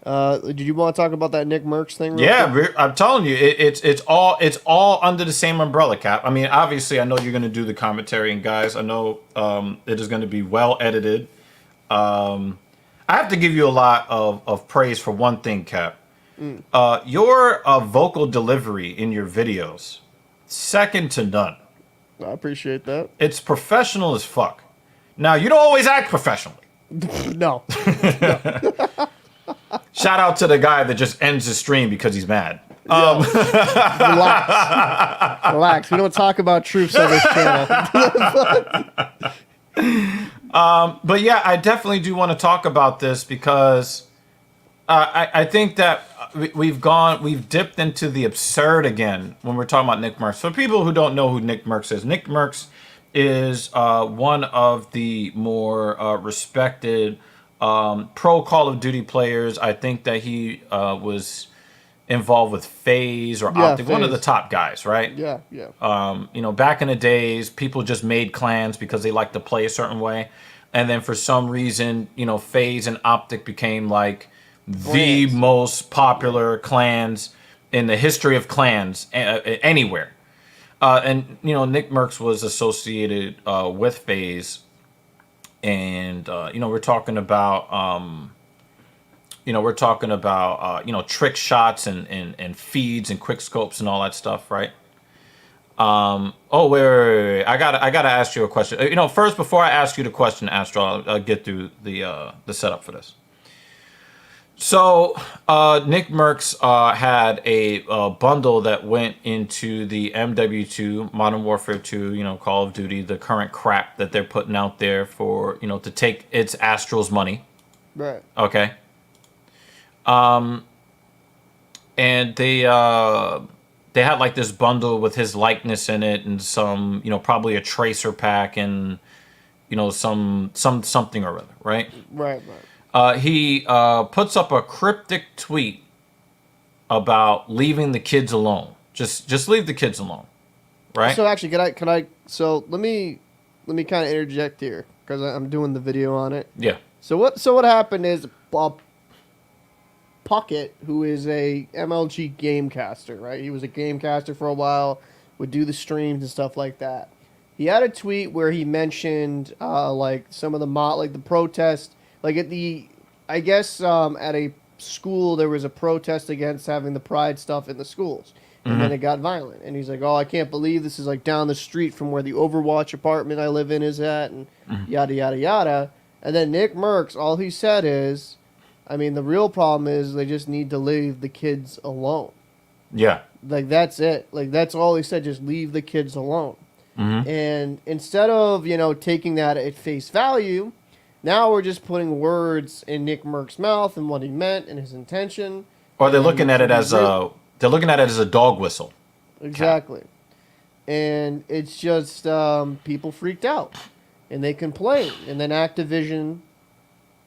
Did you want to talk about that Nick Merckx thing? I'm telling you, it's all under the same umbrella, Cap. I mean, obviously, I know you're going to do the commentary, and guys, I know it is going to be well edited. I have to give you a lot of praise for one thing, Cap. Your vocal delivery in your videos, second to none. I appreciate that. It's professional as fuck. Now, you don't always act professionally. No. Shout out to the guy that just ends his stream because he's mad. Relax. We don't talk about truths on this channel. But yeah, I definitely do want to talk about this because I think that we've dipped into the absurd again when we're talking about Nick Merckx. For people who don't know who Nick Merckx is, Nick Merckx is one of the more respected pro Call of Duty players. I think that he was involved with FaZe or Optic, one of the top guys, right? Yeah, yeah. Back in the days, people just made clans because they liked to play a certain way. And then for some reason, FaZe and Optic became like the most popular clans in the history of clans anywhere. And Nick Merckx was associated with FaZe. And we're talking about trick shots and feeds and quick scopes and all that stuff, right? Wait. I gotta ask you a question. First, before I ask you the question, Astro, I'll get through the setup for this. So Nick Merckx had a bundle that went into the MW2, Modern Warfare 2, Call of Duty, the current crap that they're putting out there for, to take its Astro's money. Right. Okay. And they had like this bundle with his likeness in it and some, probably a tracer pack and, something or other, right? Right. He puts up a cryptic tweet about leaving the kids alone. Just leave the kids alone, right? So actually, can I? So let me kind of interject here because I'm doing the video on it. Yeah. So what happened is Puckett, who is a MLG gamecaster, right? He was a gamecaster for a while, would do the streams and stuff like that. He had a tweet where he mentioned like some of the the protest. Like at a school, there was a protest against having the pride stuff in the schools. And then it got violent. And he's like, oh, I can't believe this is like down the street from where the Overwatch apartment I live in is at, and yada, yada, yada. And then Nick Merckx, all he said is, I mean, the real problem is they just need to leave the kids alone. Yeah. Like, that's it. Like, that's all he said, just leave the kids alone. And instead of, taking that at face value, now we're just putting words in Nick Merckx's mouth and what he meant and his intention. Or they're looking at it as a dog whistle. Exactly. And it's just people freaked out. and they complained. And then Activision,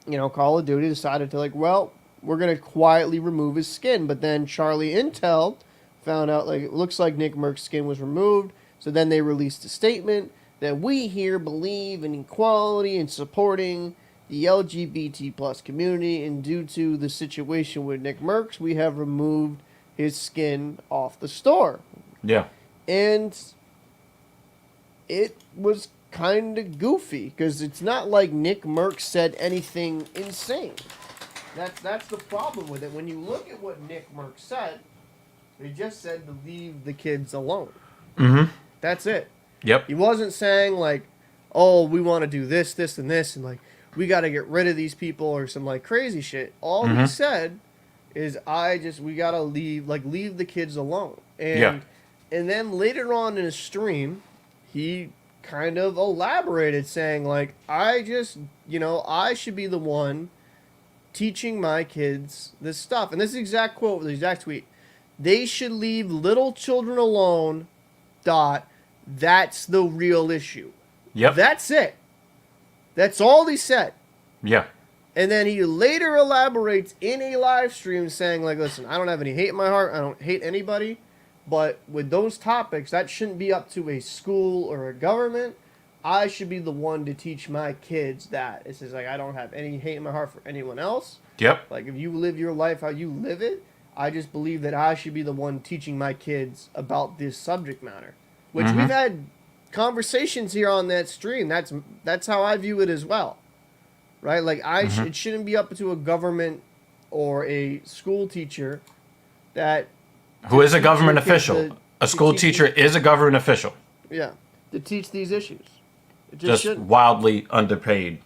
Call of Duty decided to well, we're going to quietly remove his skin. But then Charlie Intel found out it looks like Nick Merck's skin was removed. So then they released a statement that we here believe in equality and supporting the LGBT plus community, and due to the situation with Nick Merckx, we have removed his skin off the store. Yeah. And it was kind of goofy, because it's not like Nick Merckx said anything insane. That's the problem with it. When you look at what Nick Merckx said, he just said to leave the kids alone. Mm-hmm. That's it. Yep. He wasn't saying oh, we want to do this, this, and this, and we got to get rid of these people or some crazy shit. All he said is we got to leave the kids alone. And then later on in his stream, he kind of elaborated saying I should be the one teaching my kids this stuff. And this is the exact quote, the exact tweet. They should leave little children alone. That's the real issue. Yep. That's it. That's all he said. Yeah. And then he later elaborates in a live stream saying listen, I don't have any hate in my heart. I don't hate anybody. But with those topics, that shouldn't be up to a school or a government. I should be the one to teach my kids that. It says I don't have any hate in my heart for anyone else. Yep. If you live your life how you live it, I just believe that I should be the one teaching my kids about this subject matter. Which we've had conversations here on that stream. That's how I view it as well. Right? It shouldn't be up to a government or a school teacher who is a government official. A school teacher is a government official. Yeah. To teach these issues. It just shouldn't. Wildly underpaid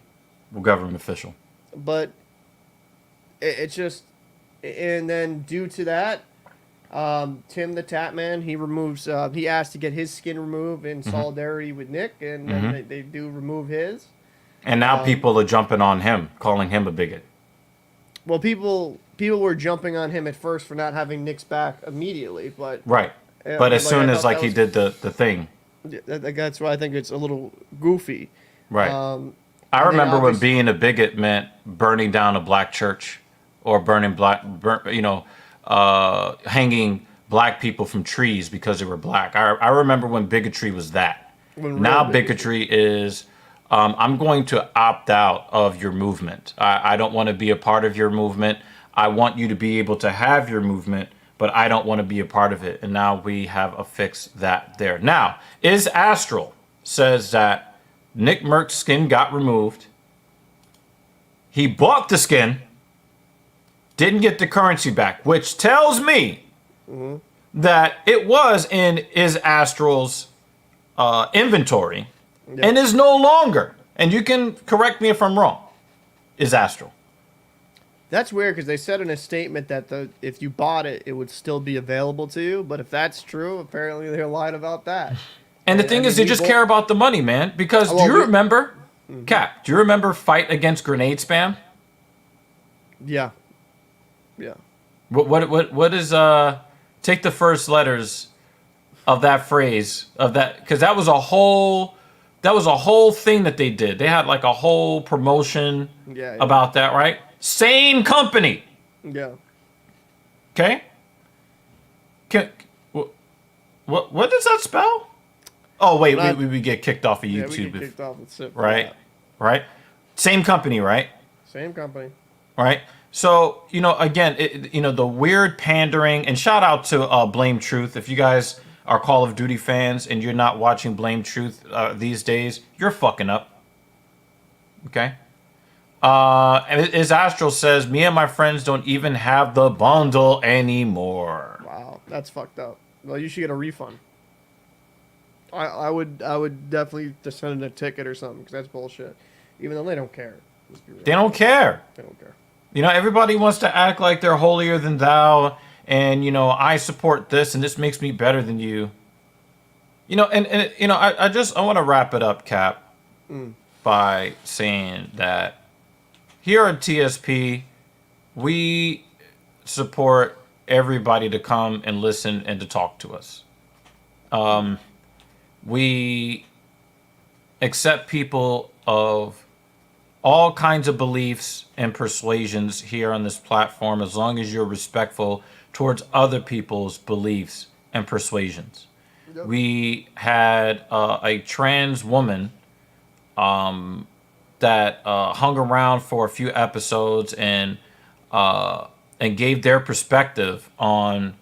government official. But it's just, and then due to that, Tim the Tatman, he asked to get his skin removed in solidarity with Nick, and then they do remove his. And now people are jumping on him, calling him a bigot. Well, people were jumping on him at first for not having Nick's back immediately, but right. But as soon as he did the thing, that's why I think it's a little goofy. Right. I remember when being a bigot meant burning down a black church, or hanging black people from trees because they were black. I remember when bigotry was that. Now bigotry is, I'm going to opt out of your movement. I don't want to be a part of your movement. I want you to be able to have your movement, but I don't want to be a part of it. And now we have affixed that there. Now, Is Astral says that Nick Merck's skin got removed. He bought the skin, didn't get the currency back, which tells me that it was in Is Astral's inventory and is no longer. And you can correct me if I'm wrong. Is Astral. That's weird, because they said in a statement that if you bought it, it would still be available to you. But if that's true, apparently they're lying about that. And the thing is, they just care about the money, man. Because do you remember, Cap, do you remember Fight Against Grenade Spam? Yeah. Yeah. What is, take the first letters of that phrase, of that, because that was a whole thing that they did. They had a whole promotion about that, right? Same company. Yeah. Okay. What does that spell? Oh wait, we get kicked off of YouTube. We get kicked off with SIP. Right. Right. Same company, right? Same company. Right. So again, the weird pandering, and shout out to Blame Truth. If you guys are Call of Duty fans and you're not watching Blame Truth these days, you're fucking up. Okay. As Astral says, me and my friends don't even have the bundle anymore. Wow, that's fucked up. Well, you should get a refund. I would definitely just send in a ticket or something, because that's bullshit. Even though they don't care. They don't care. They don't care. Everybody wants to act like they're holier than thou, and I support this, and this makes me better than you. I want to wrap it up, Cap, by saying that here at TSP, we support everybody to come and listen and to talk to us. We accept people of all kinds of beliefs and persuasions here on this platform as long as you're respectful towards other people's beliefs and persuasions. Yep. We had a trans woman that hung around for a few episodes and gave their perspective on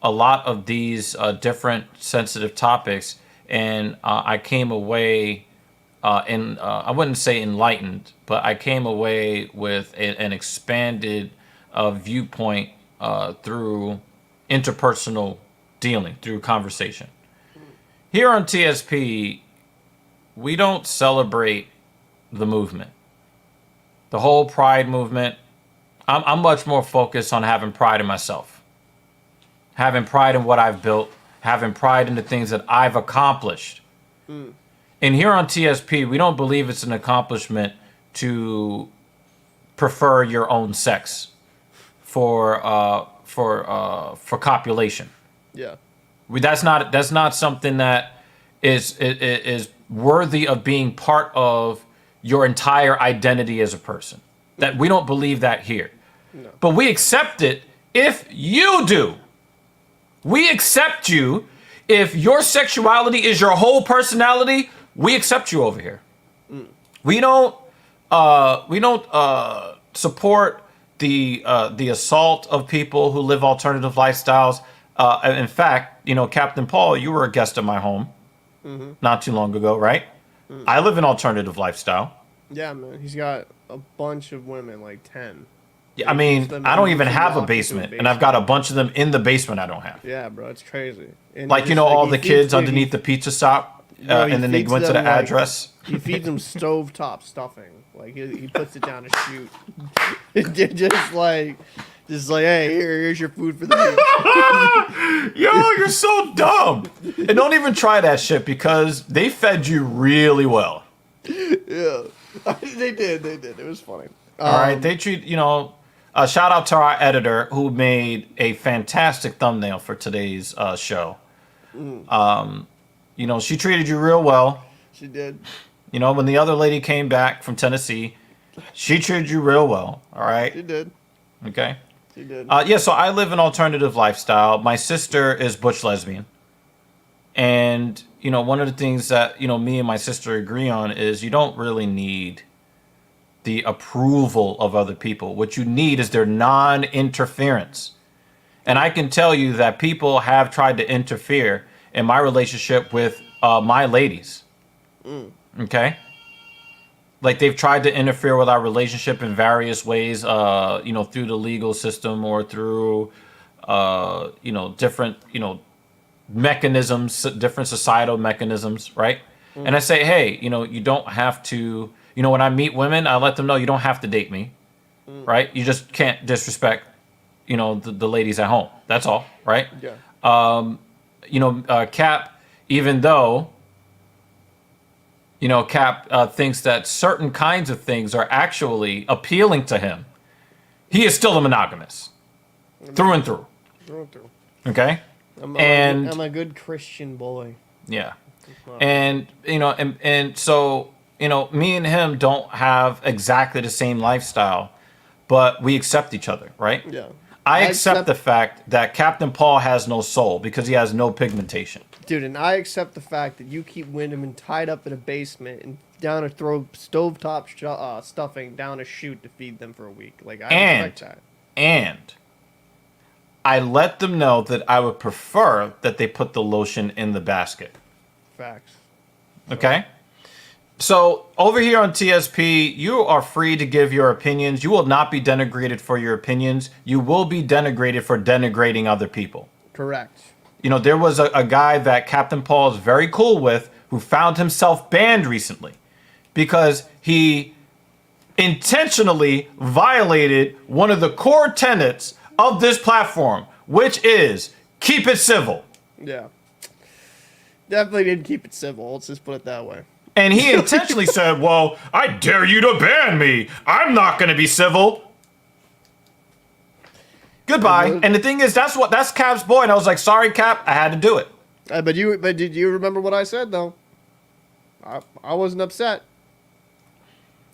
a lot of these different sensitive topics, and I came away I wouldn't say enlightened, but I came away with an expanded viewpoint through interpersonal dealing, through conversation. Here on TSP, we don't celebrate the movement, the whole pride movement. I'm much more focused on having pride in myself, having pride in what I've built, having pride in the things that I've accomplished. And here on TSP, we don't believe it's an accomplishment to prefer your own sex for copulation. Yeah. That's not something that is worthy of being part of your entire identity as a person. That we don't believe that here. No. But we accept it if you do. We accept you if your sexuality is your whole personality. We accept you over here. We don't support the assault of people who live alternative lifestyles. In fact, Captain Paul, you were a guest at my home not too long ago, right? I live an alternative lifestyle. Yeah, man. He's got a bunch of women, like 10. Yeah, I mean, I don't even have a basement, and I've got a bunch of them in the basement I don't have. Yeah, bro, it's crazy. And Like, all the kids underneath the pizza shop, and then they went to the address. He feeds them stovetop stuffing. Like, he puts it down to shoot. just like, hey, here's your food for the week. Yo, you're so dumb. And don't even try that shit because they fed you really well. Yeah. They did. It was funny. All right. They treat, shout out to our editor who made a fantastic thumbnail for today's show. She treated you real well. She did. When the other lady came back from Tennessee, she treated you real well. All right. She did. Okay. She did. Yeah, so I live an alternative lifestyle. My sister is butch lesbian. And, one of the things that, me and my sister agree on is you don't really need the approval of other people. What you need is their non-interference. And I can tell you that people have tried to interfere in my relationship with my ladies. Okay? Like, they've tried to interfere with our relationship in various ways, through the legal system or through, different, mechanisms, different societal mechanisms, right? And I say, hey, you don't have to, when I meet women, I let them know you don't have to date me, right? You just can't disrespect, the ladies at home. That's all, right? Yeah. Cap, even though, Cap thinks that certain kinds of things are actually appealing to him, he is still a monogamous, through and through. Through and through. Okay? I'm a good Christian boy. Yeah. And, and so, me and him don't have exactly the same lifestyle, but we accept each other, right? Yeah. I accept the fact that Captain Paul has no soul because he has no pigmentation. Dude, and I accept the fact that you keep Winderman tied up in a basement and down to throw stovetop stuffing down a chute to feed them for a week. Like, I respect that. And I let them know that I would prefer that they put the lotion in the basket. Facts. Okay? So, over here on TSP, you are free to give your opinions. You will not be denigrated for your opinions. You will be denigrated for denigrating other people. Correct. There was a guy that Captain Paul is very cool with who found himself banned recently because he intentionally violated one of the core tenets of this platform, which is keep it civil. Yeah. Definitely didn't keep it civil. Let's just put it that way. And he intentionally said, well, I dare you to ban me. I'm not going to be civil. Goodbye. And the thing is, that's Cap's boy. And I was like, sorry, Cap, I had to do it. But did you remember what I said, though? I wasn't upset.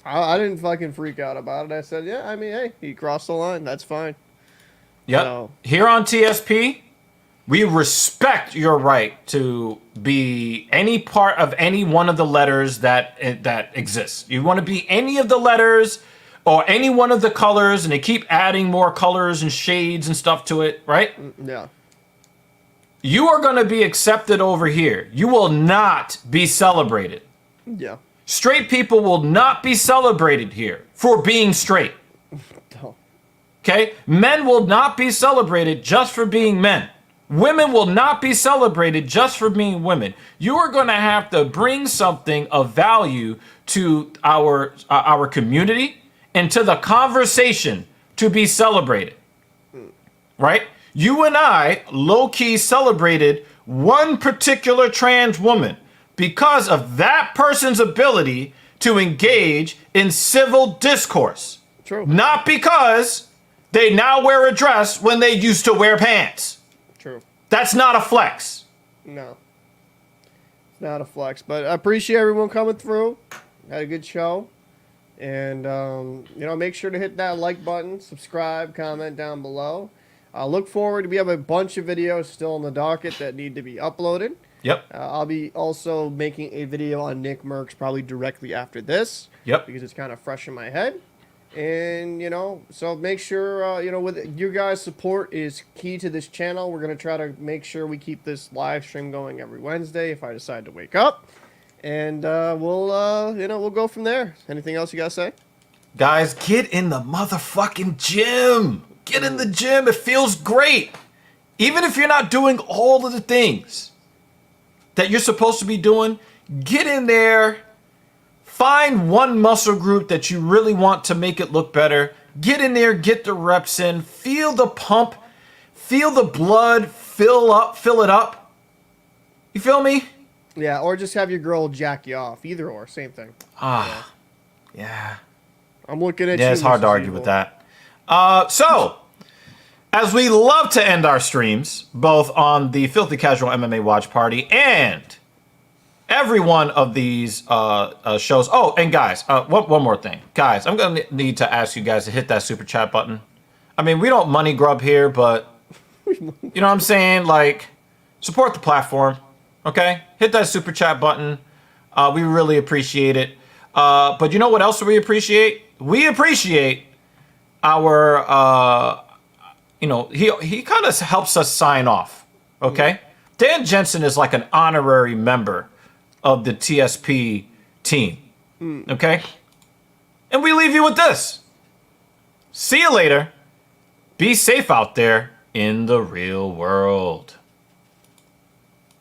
I didn't fucking freak out about it. I said, yeah, I mean, hey, he crossed the line. That's fine. Yep. So, Here on TSP, we respect your right to be any part of any one of the letters that exists. You want to be any of the letters or any one of the colors, and they keep adding more colors and shades and stuff to it, right? yeah. You are going to be accepted over here. You will not be celebrated. Yeah. Straight people will not be celebrated here for being straight. No. Okay? Men will not be celebrated just for being men. Women will not be celebrated just for being women. You are going to have to bring something of value to our community and to the conversation to be celebrated. Right? You and I low-key celebrated one particular trans woman because of that person's ability to engage in civil discourse. True. Not because they now wear a dress when they used to wear pants. True. That's not a flex. No. It's not a flex. But I appreciate everyone coming through. Had a good show. And, make sure to hit that like button, subscribe, comment down below. Look forward. We have a bunch of videos still on the docket that need to be uploaded. Yep. I'll be also making a video on Nick Merckx probably directly after this. Yep. Because it's kind of fresh in my head. And, so make sure, with your guys' support is key to this channel. We're going to try to make sure we keep this live stream going every Wednesday if I decide to wake up. And we'll go from there. Anything else you got to say? Guys, get in the motherfucking gym. Get in the gym. It feels great. Even if you're not doing all of the things that you're supposed to be doing, get in there. Find one muscle group that you really want to make it look better. Get in there, get the reps in, feel the pump, feel the blood fill it up. You feel me? Yeah, or just have your girl jack you off. Either or, same thing. Yeah. I'm looking at you. Yeah, it's hard to argue with that. So, as we love to end our streams, both on the Filthy Casual MMA Watch Party and every one of these shows. Oh, and guys, one more thing. Guys, I'm going to need to ask you guys to hit that super chat button. I mean, we don't money grub here, but you know what I'm saying? Like, support the platform, okay? Hit that super chat button. We really appreciate it. But you know what else we appreciate? We appreciate our, he kind of helps us sign off, okay? Dan Jensen is like an honorary member of the TSP team, okay? And we leave you with this. See you later. Be safe out there in the real world.